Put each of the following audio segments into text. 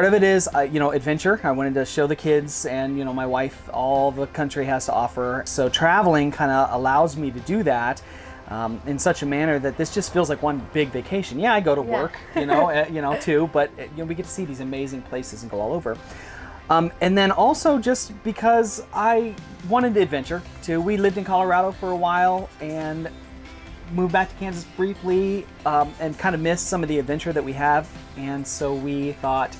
part of it is, adventure. I wanted to show the kids and, my wife all the country has to offer. So traveling kind of allows me to do that in such a manner that this just feels like one big vacation. Yeah, I go to work, too, but we get to see these amazing places and go all over. And then also just because I wanted the adventure too. We lived in Colorado for a while and moved back to Kansas briefly, and kind of missed some of the adventure that we have. And so we thought,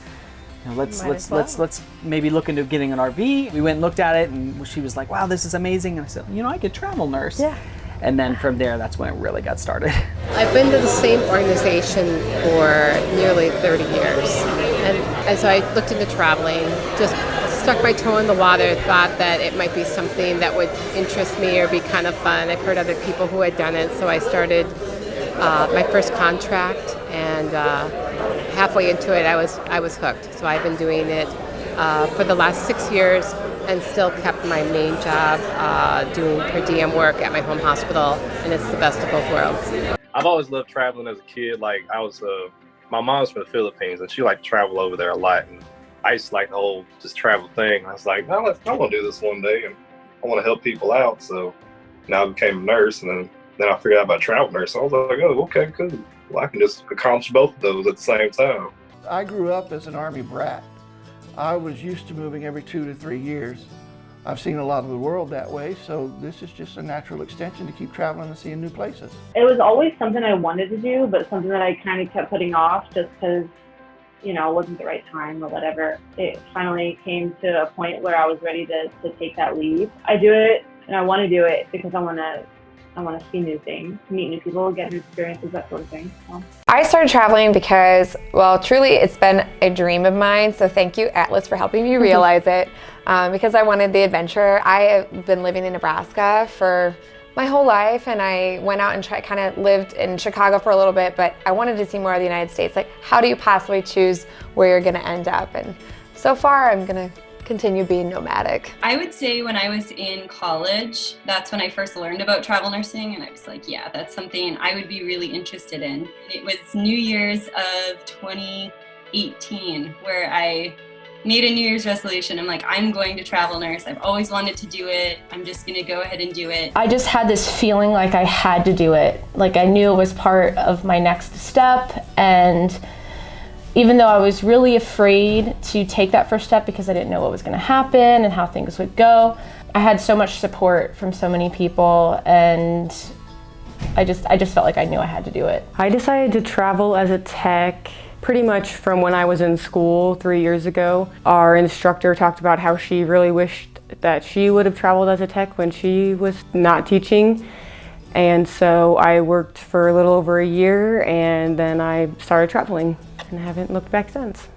let's maybe look into getting an RV. We went and looked at it, and she was like, "Wow, this is amazing." And I said, I could travel nurse. Yeah. And then from there, that's when it really got started. I've been to the same organization for nearly 30 years. And as I looked into traveling, just stuck my toe in the water, thought that it might be something that would interest me or be kind of fun. I've heard other people who had done it, so I started my first contract, and halfway into it, I was hooked. So I've been doing it for the last 6 years, and still kept my main job doing per diem work at my home hospital, and it's the best of both worlds. I've always loved traveling as a kid. Like my mom's from the Philippines, and she liked to travel over there a lot. And I used to like the whole just travel thing. I was like, I want to do this one day, and I want to help people out. So now I became a nurse, and then I figured out about travel nurse. So I was like, oh, okay, cool. Well, I can just accomplish both of those at the same time. I grew up as an Army brat. I was used to moving every 2 to 3 years. I've seen a lot of the world that way, so this is just a natural extension to keep traveling and seeing new places. It was always something I wanted to do, but something that I kind of kept putting off just because, it wasn't the right time or whatever. It finally came to a point where I was ready to take that leap. I do it, and I want to do it because I want to see new things, meet new people, get new experiences, that sort of thing. So. I started traveling because, truly it's been a dream of mine, so thank you, Atlas, for helping me realize it, because I wanted the adventure. I have been living in Nebraska for my whole life, and I went out and kind of lived in Chicago for a little bit, but I wanted to see more of the United States. Like, how do you possibly choose where you're gonna end up? And so far, I'm gonna continue being nomadic. I would say when I was in college, that's when I first learned about travel nursing, and I was like, yeah, that's something I would be really interested in. It was New Year's of 2018 where I made a New Year's resolution. I'm like, I'm going to travel nurse. I've always wanted to do it. I'm just gonna go ahead and do it. I just had this feeling like I had to do it. Like I knew it was part of my next step, and even though I was really afraid to take that first step because I didn't know what was going to happen and how things would go, I had so much support from so many people, and I just felt like I knew I had to do it. I decided to travel as a tech pretty much from when I was in school 3 years ago. Our instructor talked about how she really wished that she would have traveled as a tech when she was not teaching. And so I worked for a little over a year, and then I started traveling and haven't looked back since.